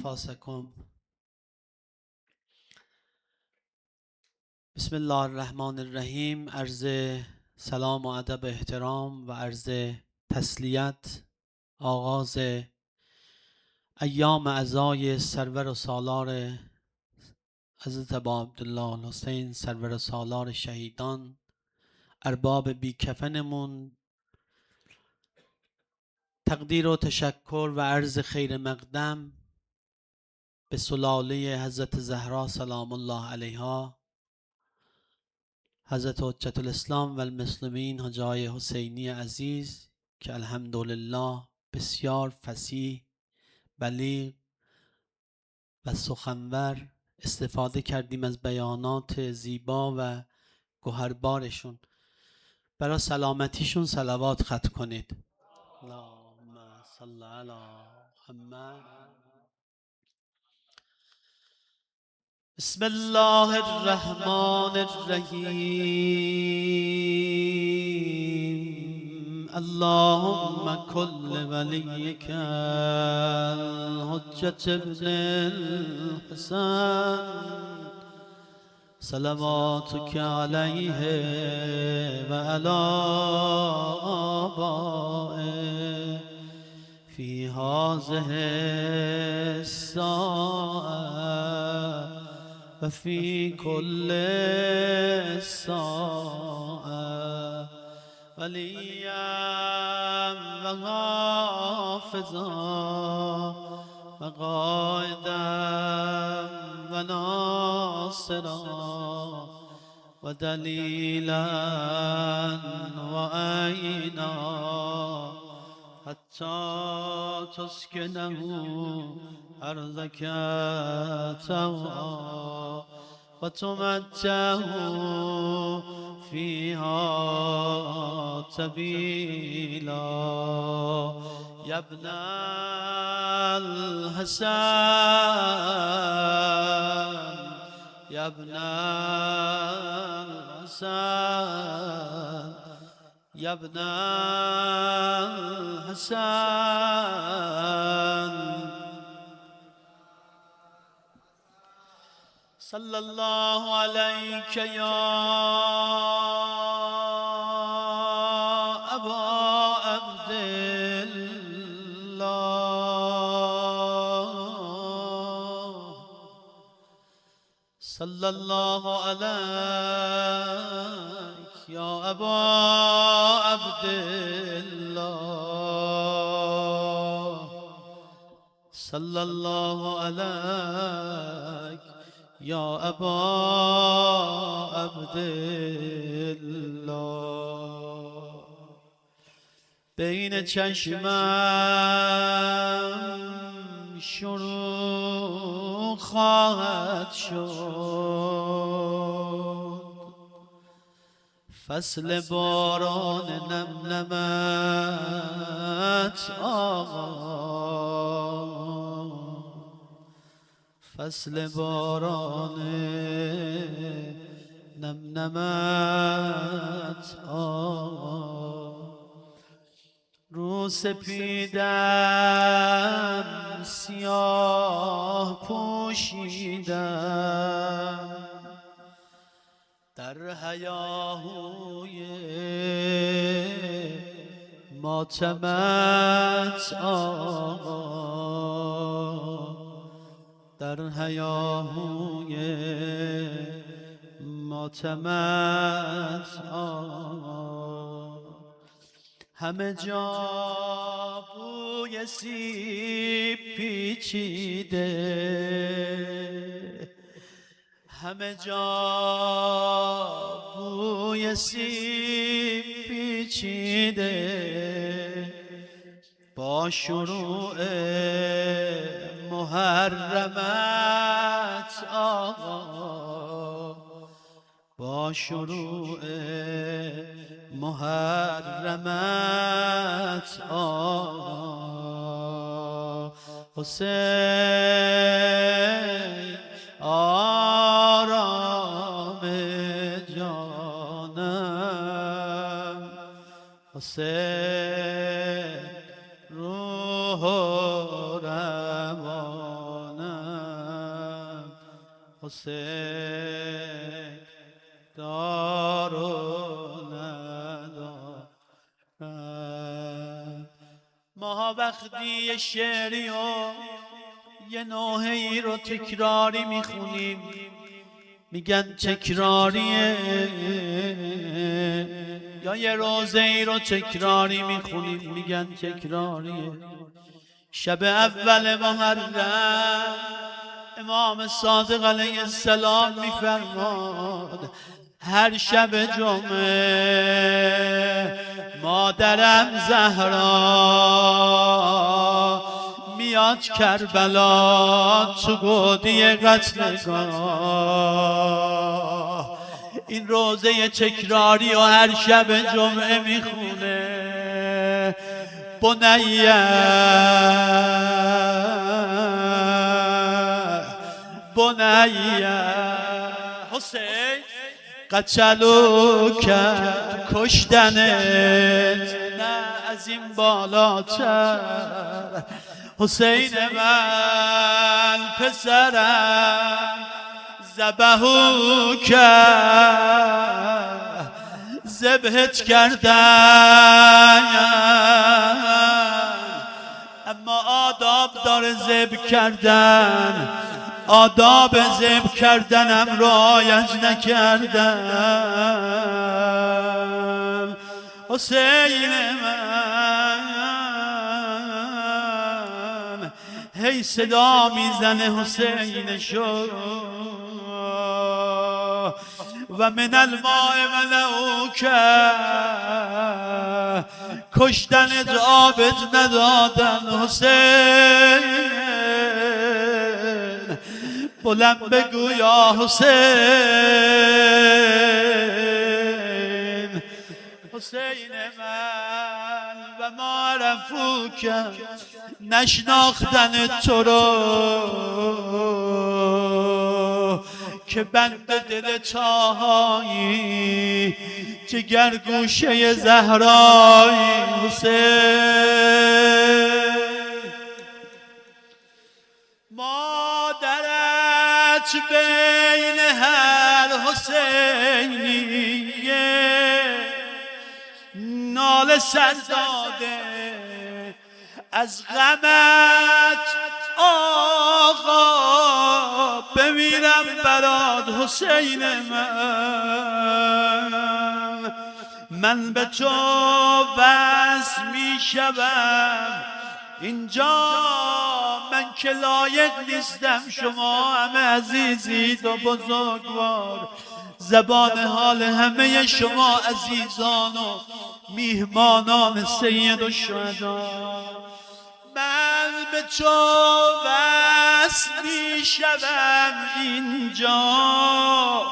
انفاسکم. بسم الله الرحمن الرحیم. عرض سلام و ادب و احترام و عرض تسلیت. آغاز ایام عزای سرور و سالار حضرت ابا عبدالله الحسین سرور و سالار شهیدان، ارباب بیکفنمون، تقدیر و تشکر و عرض خیر مقدم به سلاله حضرت زهرا سلام الله علیها، حضرت حجت الاسلام و المسلمین حاج آقای حسینی عزیز که الحمدلله بسیار فصیح، بلیغ و سخنور، استفاده کردیم از بیانات زیبا و گوهربارشون. برای سلامتیشون صلوات ختم کنید. اللهم صل علی محمد. بسم الله الرحمن الرحیم. اللهم کل ولیک الحجة ابن الحسن صلواتک علیه و علی آبائه فی هذه الساعة و فی کل ساعة ولیا و حافظا و قائدا و ناصرا و دلیلا و عینا حتی تسکنه ارضک طوعا و تمتعه فیها طویلا. یا ابن الحسن یا ابن الحسن یا ابن الحسن صلی الله علیک یا ابا عبدالله. صلی الله علیک یا ابا عبدالله. صلی الله علیک یا ابا عبدالله. بین چشمم شروع خواهد شد فصل باران نم نمت آقا، فصل باران نم نمت آقا. رو سپیدم سیاه پوشیدم در هیاهوی ماتمت آقا، در هیاهوی ماتمت آقا. همه جا بوی سیب پیچیده، همه جا بوی سیب پیچیده با شروع محرمت آقا، با شروع محرمت آقا. حسین آرام جانم، حسین روح و روانم. حسین دار و ندارد. ما وقتی یه شعری و یه نوحه‌ای رو تکراری میخونیم میگن تکراریه، یا یه روزه‌ای رو تکراری میخونیم میگن تکراریه. شب اول محرم امام صادق علیه السلام میفرماد هر شب جمعه مادرم زهرا میاد کربلا تو گودی قتلگاه. این روزه تکراری و هر شب جمعه میخونه بنیه بنیه حسین قتلو کرد کشتنت نه از این بالاتر. حسین من پسرم ذبحو کرد ذبحت کردن اما آداب داره ذبح کردن، آداب ذبح کردنم رعایت نکردم. حسین من هی صدا میزنه حسین شو و من الماء ملعوک کشتنت آبت ندادن. حسین بلند بگو یا حسین. حسین من و ما عرفوک نشناختن تو رو که بند دل تاهایی جگر گوشه زهرایی. حسین مادرت بین هر حسینیه ناله سر داده از غمت آقا بمیرم برات. حسین من به تو وصل می شوم اینجا من که لایق نیستم، شما همه عزیزید و بزرگوار. زبان حال همه شما عزیزان و میهمانان سید و شهدا. من به تو وصل می شوم اینجا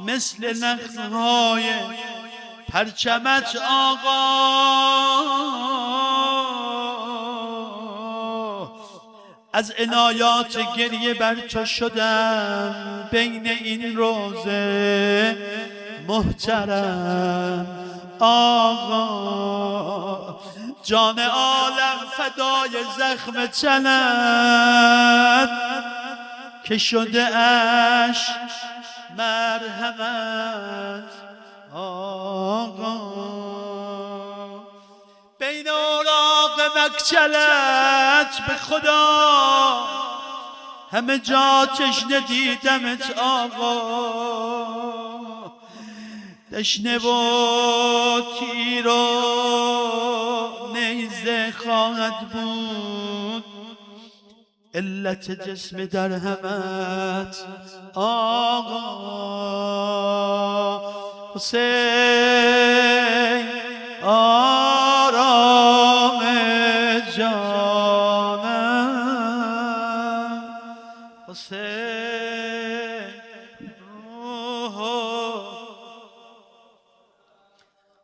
مثل نخلهای پرچمت آقا. از عنایات گریه بر تو شدم بین این روزه محترم آقا. جان عالم فدای زخم تنت که شده اش مرحمت آقا. بین اوراق مکچلت به خدا همه جا تشنه دیدمت آقا. تشنه و تیر و نیزه خواهد بود علت جسم در همت آقا. حسین آرام جانم حسین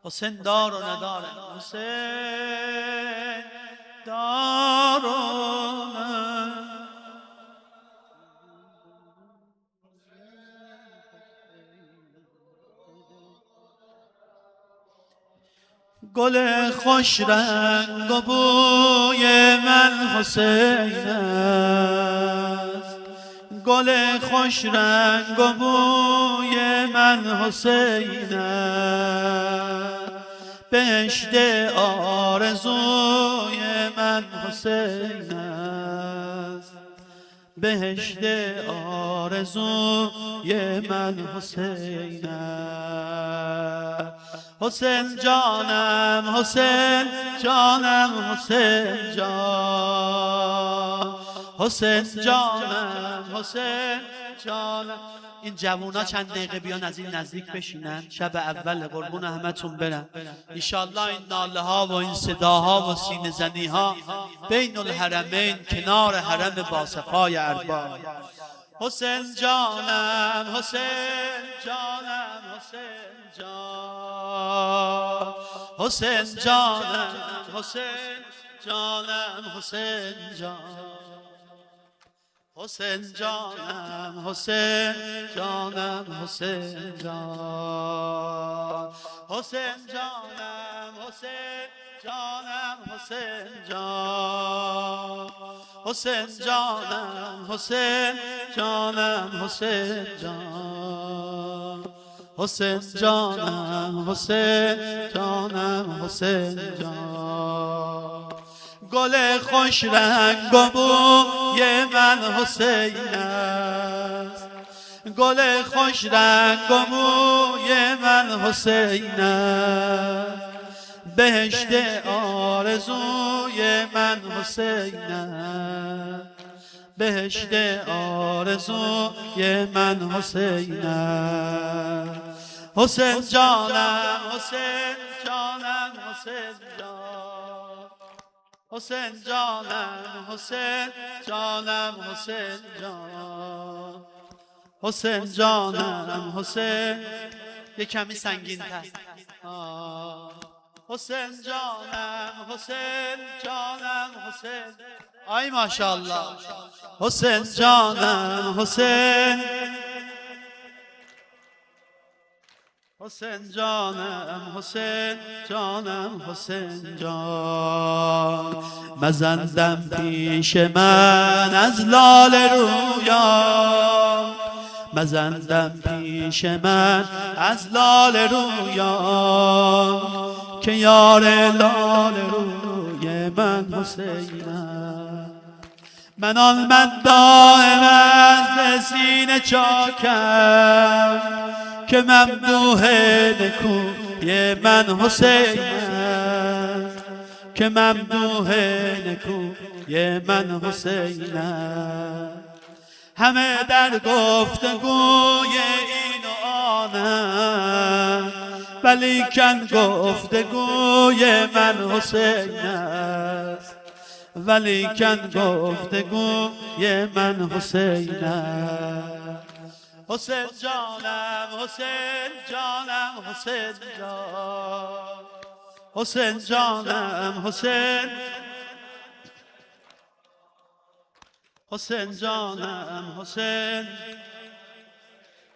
حسین دار و نداره. حسین دار و گل خوش رنگ و بوی من حسین است، گل خوش رنگ و بوی من حسین است، بهشت آرزوی من حسین است، بهشت آرزوی من حسین است. حسین جانم حسین جانم حسین جان، حسین جانم حسین جانم. این جوونا چند دقیقه بیان از این نزدیک بشینن، شب اول قربون همتون برن. انشالله این ناله ها و این صداها و سینه زنی ها بین الحرمین کنار حرم باصفای ارباب. حسین جانم حسین جانم حسین جان، حسین جانم حسین جانم حسین جان، حسین جانم حسین جانم حسین جان، حسین جانم حسین جانم حسین جان، حسین جانم حسین جانم حسین جان، حسین جانم حسین جانم حسین جان. گل خوش رنگ و بوی من حسین است، گل خوش رنگ و بوی من حسین است، بهشت آرزوی من حسین است، بهشت آرزوی من حسین است. حسین جانم حسین جانم حسین جان، حسین جانم حسین جانم حسین جان، حسین جانم حسین. یک کمی سنگین تر. حسین جانم حسین جانم حسین. آی ماشاءالله. حسین جانم حسین، حسین جانم حسین جانم حسین جان. مزندم پیش من از لاله رویان، مزندم پیش من از لاله رویان، که یار لاله روی من حسینم. من آن من دائم از سینه چاکم، که ممدوح نکوی من حسین است، که ممدوح نکوی من حسین است. همه در گفتگوی این و آنم، ولیکن گفتگوی من حسین است، ولیکن گفتگوی من حسین است. حسین جانم حسین جانم حسین جان، حسین جانم حسین، حسین جانم حسین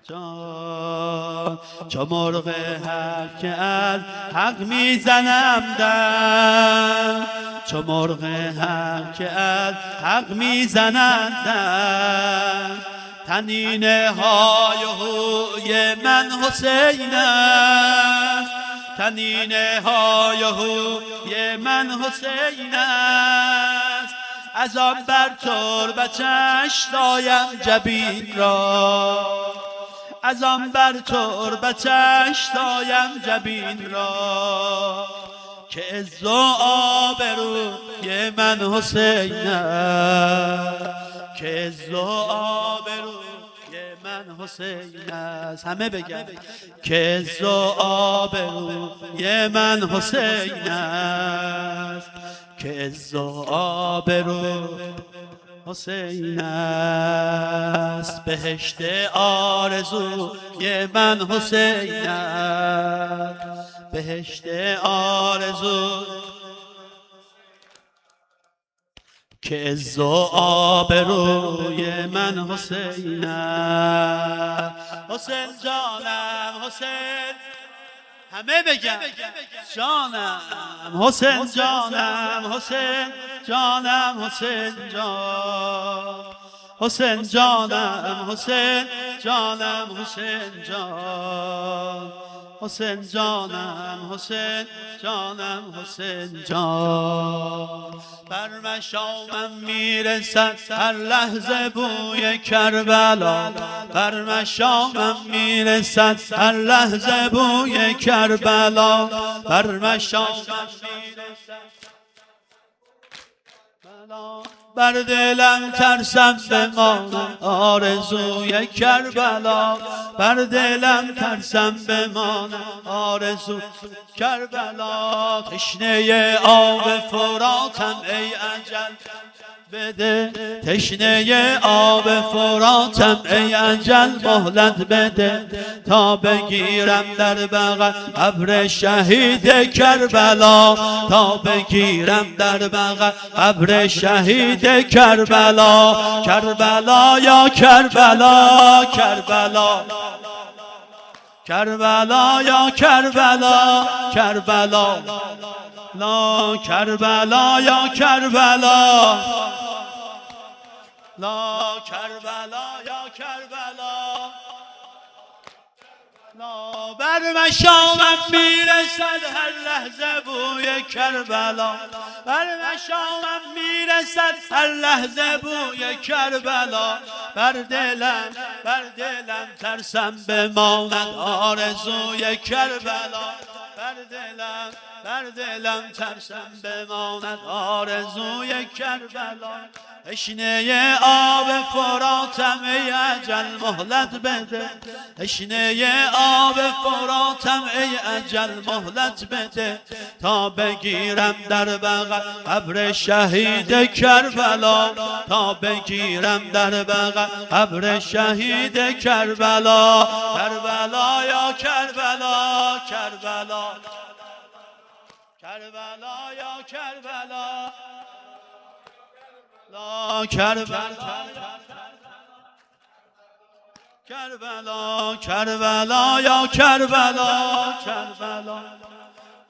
جان. چو مرغ حق که از حق میزنم دم، چو مرغ حق که از حق میزنم دم، تنینه های هوی من حسین است، تنینه های هوی من حسین است. از آن بر تربتش سایم جبین را، از آن بر تربتش سایم جبین را، که عز و آبروی من حسین است، که عز و آبروی من حسین است. همه بگن که عز و آبروی من حسین است، که عز و آبروی حسین است. بهشت آرزوی من حسین است، بهشت آرزو، که عز و آبروی من حسین است. حسین جانم حسین، همه بگن جانم حسین جانم حسین جانم حسین جان، حسین جانم حسین جانم حسین جان حسین جانم حسین جانم حسین جان بر مشامم میرسد هر لحظه بوی کربلا بر مشامم میرسد هر لحظه بوی کربلا بر مشامم میرسد بر دلم ترسم بمانم آرزوی کربلا بر دلم ترسم بمانم آرزوی کربلا تشنه آب فراتم ای اجل بده تشنه آب فراتم ای اجل مهلت بده تا بگیرم در بغل قبر شهید کربلا تا بگیرم در بغل قبر شهید کربلا کربلا یا کربلا کربلا کربلا یا کربلا کربلا لا کربلا یا کربلا لا کربلا یا کربلا لا بر مشامم میرسد هر لحظه بوی کربلا بر مشامم میرسد هر لحظه بوی کربلا بر دلم ترسم بماند آرزوی کربلا بر دلم ترسم بماند آرزوی کربلا تشنه آب فراتم ای اجل مهلت بده تشنه آب فراتم ای اجل مهلت بده تا بگیرم در بغل قبر شهید کربلا تا بگیرم در بغل قبر شهید کربلا کربلا یا کربلا کربلا کربلا یا کربلا لا کربلا کربلا کربلا یا کربلا کربلا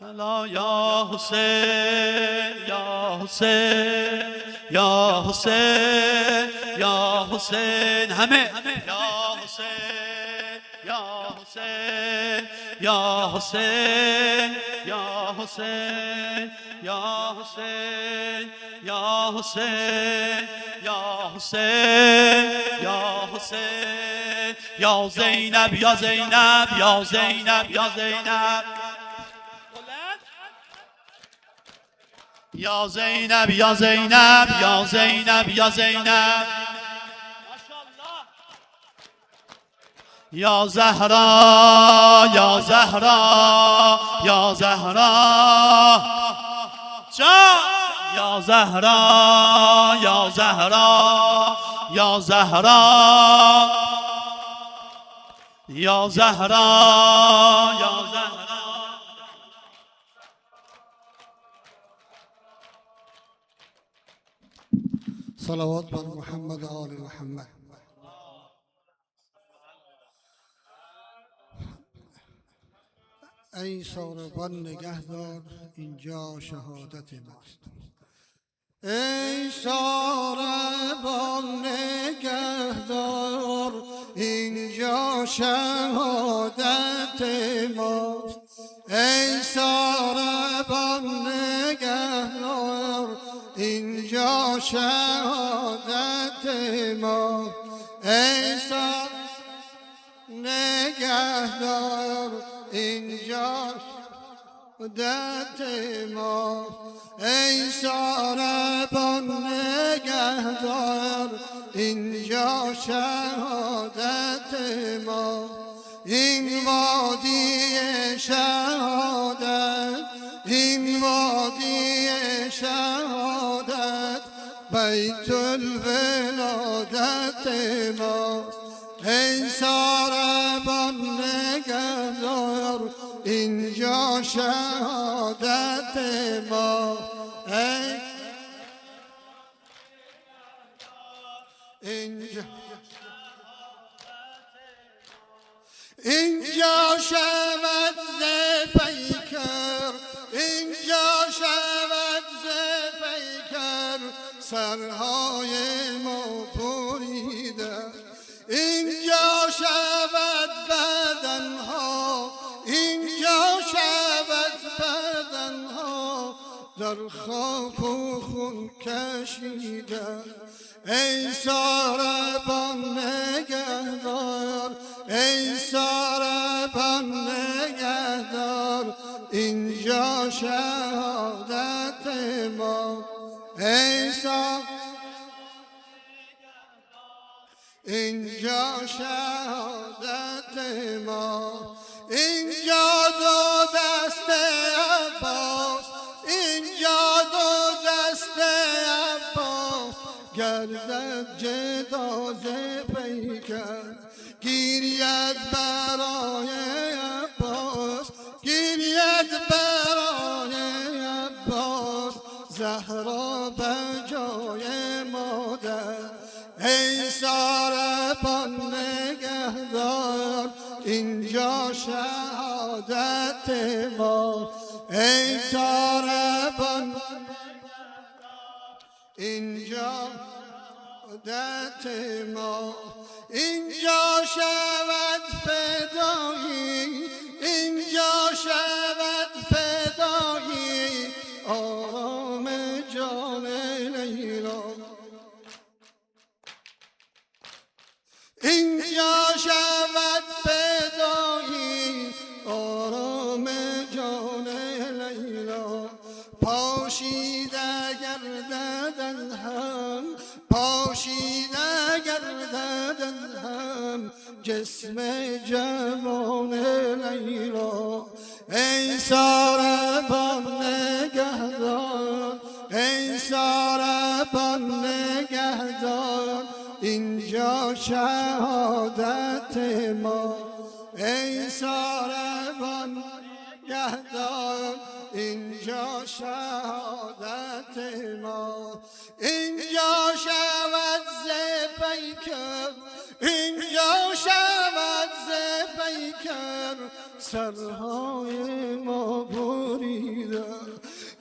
لا یا حسین یا حسین یا حسین یا حسین همه یا حسین یا حسین یا حسین یا حسین یا حسین یا حسین یا حسین یا حسین یا زینب یا زینب یا زینب یا زینب یا زینب یا زینب یا زینب یا زینب یا زهرا یا زهرا یا زهرا یا زهرا یا زهرا یا زهرا یا زهرا یا زهرا صلوات بر محمد و آل محمد. ای ساربان نگهدار اینجا شهادت ماست. ای ساربان نگهدار اینجا شهادت ماست. ای ساربان نگهدار اینجا شهادت ماست. ای ساربان نگهدار اینجا شهادت ما. ای ساربان نگهدار اینجا شهادت ما. این وادی شهادت این وادی شهادت بیت الولادت ما. ای ساربان نگهدار اینجا شهادت ما. اینجا شود ز پیکر اینجا شود ز پیکر سرهای ما پوری در خاک و خون کشیدن. ای ساربان نگهدار، ای ساربان نگهدار، اینجا شهادت ما. ای اینجا شهادت ما. اینجا دو دست عباس، اینجا دو دست عباس، گردد جداز پیکر. گیرید برای عباس، گیرید برای عباس، زهرا به جای مادر. ای ساربان نگهدار، اینجا شهادت ما. ای ساربان اینجا شهادت ما. اینجا شود فدایی، اینجا شود فدایی، آرام جان لیلا. اینجا شود فدایی، آرام جان لیلا. پاشیده گردد از هم، پاشیده گردد از هم، جسم جوان لیلا. ای ساربان نگهدار، ای ساربان نگهدار، اینجا شهادت ما. ای ساربان نگهدار، اینجا شهادت ما. اینجا شود ز پیکر، اینجا شود ز پیکر، سرهای ما بریده.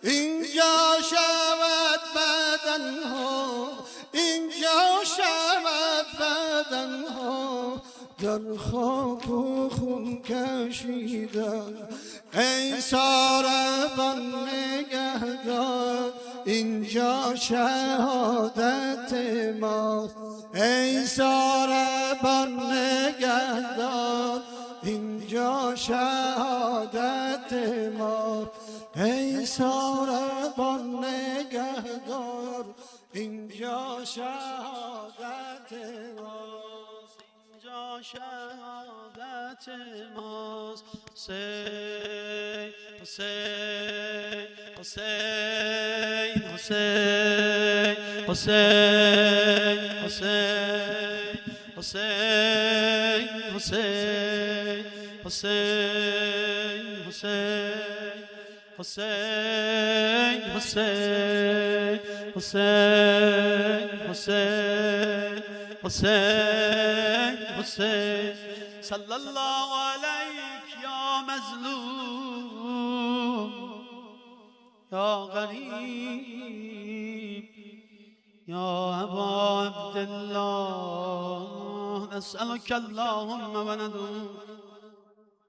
اینجا شود بدنها، اینجا شود بدنها، در خاک و خون کشیدن. ای ساربان نگهدار، اینجا شهادت ما. ای ساربان نگهدار، اینجا شهادت ما. ای ساربان نگهدار، اینجا شهادت ماست. اینجا شهادت ماست. حسین حسین حسین حسین حسین حسین حسین حسین حسین حسین حسین حسین حسین حسین حسین حسین صلی الله علیک یا مظلوم یا غریب یا ابا عبدالله. نسألك اللهم وندعوك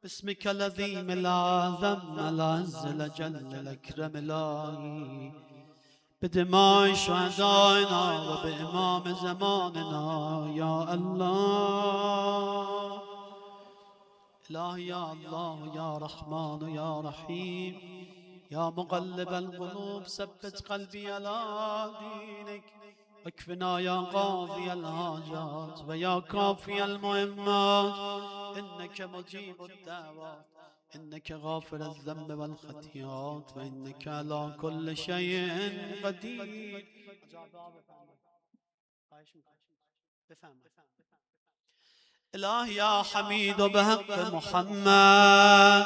باسمك العظيم الأعظم العز الأجل الأكرم الهي بدماء شهدائنا وبإمام زماننا يا الله. إلهي يا الله يا رحمن يا رحيم يا مقلب القلوب ثبت قلبي على دينك. واكفنا يا قاضي الحاجات ويا كافي المهمات، إنك مجيب الدعوات، إنك غافر الذنب والخطيئات، وإنك على كل شيء قدير. إلهي يا حميد بحق محمد،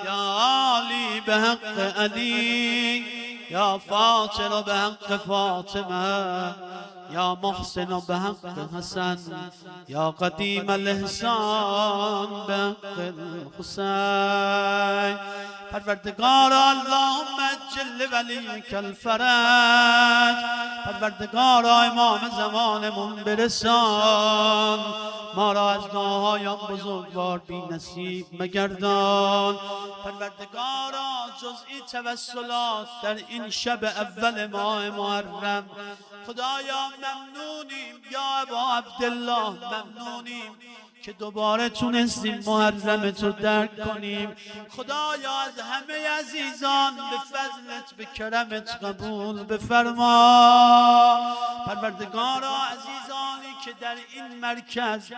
يا علي بحق علي، يا فاطر بحق فاطمة، يا محسن بحق حسن، يا قديم الإحسان بحق الحسين. پروردگار اللهم اجل وليك الفرج، پروردگار امام زمانمون برسان، ما را از دعاهایان بزرگوار بی نصیب مگردان. پروردگارا جزئی توسلات در این شب اول ماه محرم، خدایا ممنونیم یا ابا عبدالله، ممنونیم که دوباره تونستیم محرم تو درک کنیم. خدایا از همه عزیزان به فضلت به کرمت قبول بفرما. پروردگارا عزیزانی که در این مرکز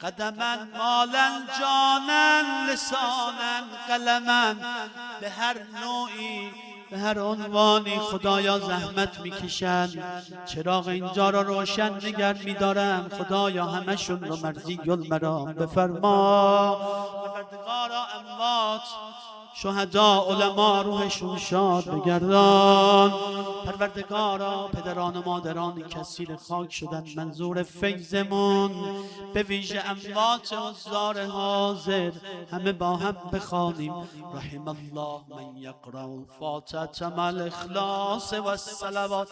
قدمن مالن جانن لسانن قلمن به هر نوعی به هر عنوانی خدایا زحمت میکشن، چراغ اینجا را روشن نگر میدارن، خدایا همشون رو مرضی المرام بفرما. پروردگارا اموات شهدا علما روحشون شاد بگردان. پروردگارا پدران و مادران کثیر خاک شدن منظور فیضمون، به ویژه اموات حضار حاضر همه با هم بخوانیم رحم الله من یقرأ الفاتحه مع الاخلاص و الصلوات.